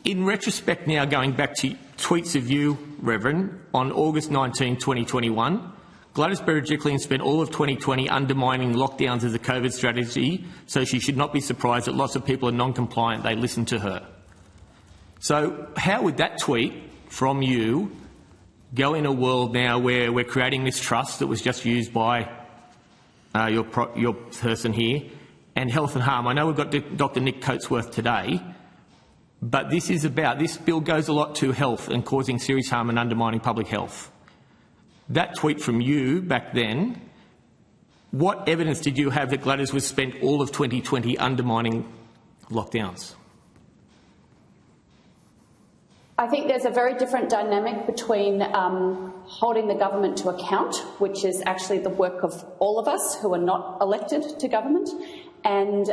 In retrospect now, going back to tweets of you, Reverend, on August 19, 2021, Gladys Berejiklian spent all of 2020 undermining lockdowns as a COVID strategy, so she should not be surprised that lots of people are non-compliant. They listen to her. So how would that tweet from you go in a world now where we're creating this trust that was just used by your person here, and health and harm? I know we've got Dr Nick Coatsworth today, but this bill goes a lot to health and causing serious harm and undermining public health. That tweet from you back then, what evidence did you have that Gladys was spent all of 2020 undermining lockdowns? I think there's a very different dynamic between holding the government to account, which is actually the work of all of us who are not elected to government, and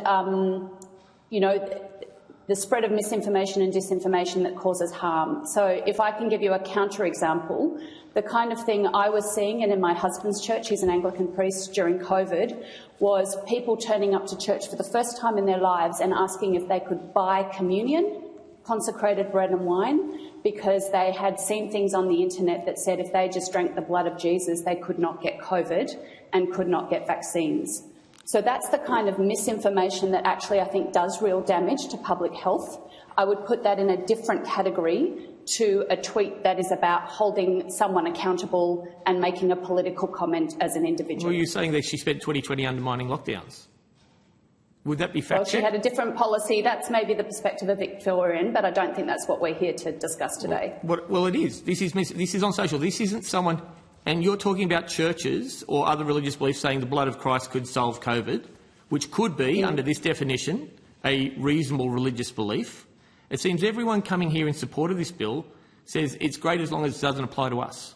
the spread of misinformation and disinformation that causes harm. So if I can give you a counterexample, the kind of thing I was seeing, and in my husband's church, he's an Anglican priest, during COVID, was people turning up to church for the first time in their lives and asking if they could buy communion, consecrated bread and wine, because they had seen things on the internet that said if they just drank the blood of Jesus, they could not get COVID and could not get vaccines. So that's the kind of misinformation that actually I think does real damage to public health. I would put that in a different category to a tweet that is about holding someone accountable and making a political comment as an individual. Well, you're saying that she spent 2020 undermining lockdowns. Would that be fact-checked? Well, she had a different policy. That's maybe the perspective of Victorian, but I don't think that's what we're here to discuss today. Well, it is. This is on social. This isn't someone... And you're talking about churches or other religious beliefs saying the blood of Christ could solve COVID, which could be, under this definition, a reasonable religious belief. It seems everyone coming here in support of this bill says it's great as long as it doesn't apply to us.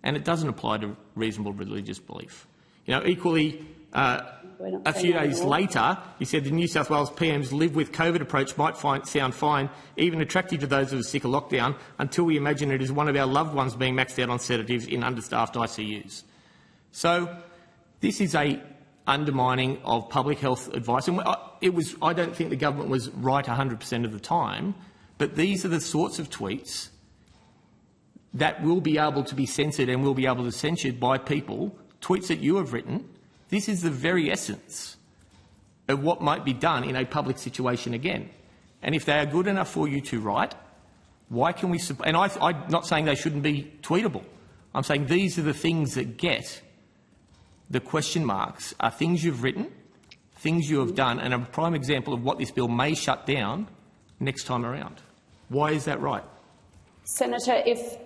And it doesn't apply to reasonable religious belief. Equally, a few days later, you said the New South Wales PM's live with COVID approach might sound fine, even attractive to those who are sick of lockdown, until we imagine it is one of our loved ones being maxed out on sedatives in understaffed ICUs. So this is a undermining of public health advice. And I don't think the government was right 100% of the time, but these are the sorts of tweets that will be able to be censored and will be able to be censured by people, tweets that you have written. This is the very essence of what might be done in a public situation again. And if they are good enough for you to write, why can we... And I'm not saying they shouldn't be tweetable. I'm saying these are the things that get the question marks, are things you've written, things you have done, and a prime example of what this bill may shut down next time around. Why is that right? Senator, if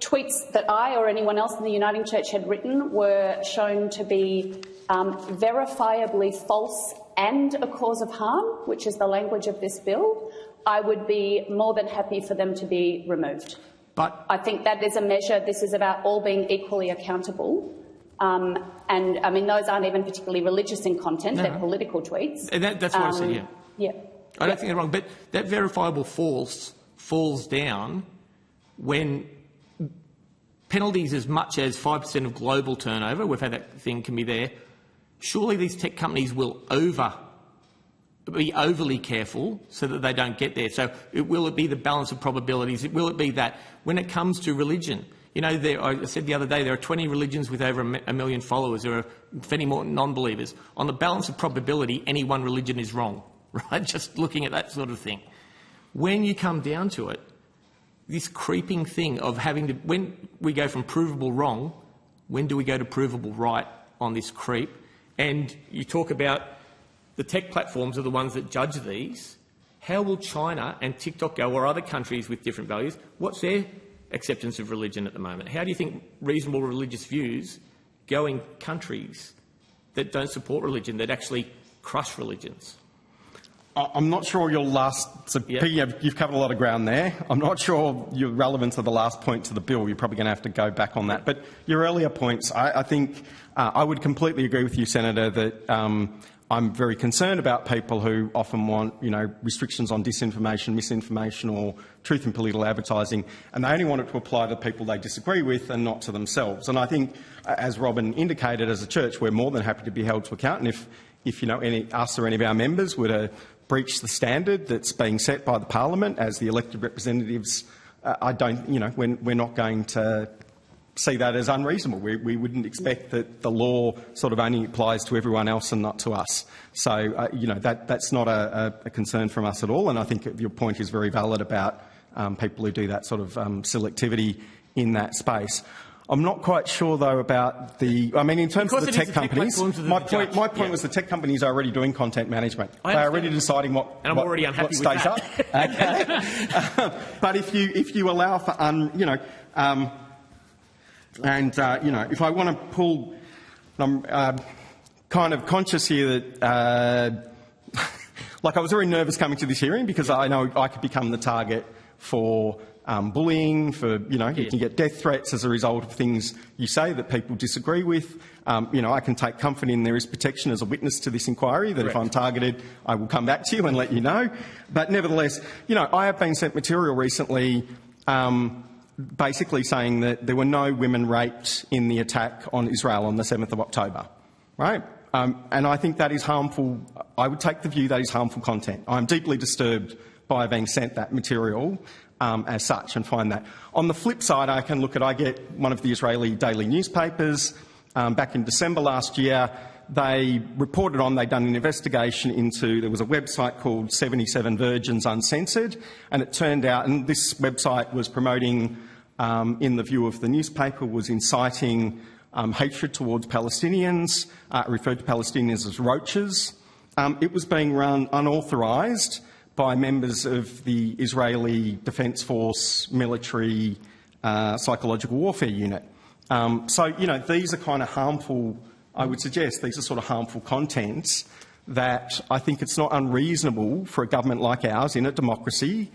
tweets that I or anyone else in the Uniting Church had written were shown to be verifiably false and a cause of harm, which is the language of this bill, I would be more than happy for them to be removed. But I think that is a measure. This is about all being equally accountable. And, I mean, those aren't even particularly religious in content. No. They're political tweets. And that's what I said, yeah. Yeah. I don't think they're wrong. But that verifiable falls down when penalties as much as 5% of global turnover, we've had that thing, can be there. Surely these tech companies will be overly careful so that they don't get there. So will it be the balance of probabilities? Will it be that when it comes to religion, I said the other day there are 20 religions with over a million followers. There are many more non-believers. On the balance of probability, any one religion is wrong, right? Just looking at that sort of thing. When you come down to it, this creeping thing of having to, when we go from provable wrong, when do we go to provable right on this creep? And you talk about the tech platforms are the ones that judge these. How will China and TikTok go, or other countries with different values? What's their acceptance of religion at the moment? How do you think reasonable religious views go in countries that don't support religion, that actually crush religions? I'm not sure your last... So, yep. You've covered a lot of ground there. I'm not sure your relevance of the last point to the bill. You're probably going to have to go back on that. But your earlier points, I think I would completely agree with you, Senator, that I'm very concerned about people who often want, restrictions on disinformation, misinformation or truth in political advertising, and they only want it to apply to people they disagree with and not to themselves. And I think, as Robin indicated, as a church, we're more than happy to be held to account. And if us or any of our members were to breach the standard that's being set by the Parliament as the elected representatives, we're not going to see that as unreasonable. We wouldn't expect that the law sort of only applies to everyone else and not to us. So, that's not a concern from us at all, and I think your point is very valid about people who do that sort of selectivity in that space. I'm not quite sure, though, about in terms of the tech companies, my point was the tech companies are already doing content management. They are already deciding what stays up. Okay. But if you allow for if I want to pull, I'm kind of conscious here that, I was very nervous coming to this hearing because I know I could become the target for bullying, you can get death threats as a result of things you say that people disagree with. I can take comfort in there is protection as a witness to this inquiry, that Correct. If I'm targeted, I will come back to you and let you know. But nevertheless, I have been sent material recently basically saying that there were no women raped in the attack on Israel on the 7th of October, right? And I think that is harmful. I would take the view that is harmful content. I'm deeply disturbed by being sent that material as such and find that. On the flip side, I get one of the Israeli daily newspapers back in December last year. They reported on, they'd done an investigation into, there was a website called 77 Virgins Uncensored, and it turned out, and this website was promoting, in the view of the newspaper, was inciting hatred towards Palestinians, referred to Palestinians as roaches. It was being run unauthorised by members of the Israeli Defence Force military psychological warfare unit. These are kind of harmful, I would suggest, these are sort of harmful contents that I think it's not unreasonable for a government like ours in a democracy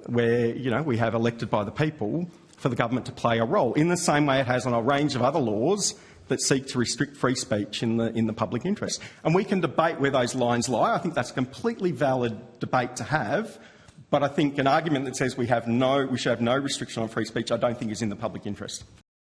where, we have elected by the people, for the government to play a role, in the same way it has on a range of other laws that seek to restrict free speech in the public interest. And we can debate where those lines lie. I think that's a completely valid debate to have, but I think an argument that says we should have no restriction on free speech, I don't think is in the public interest.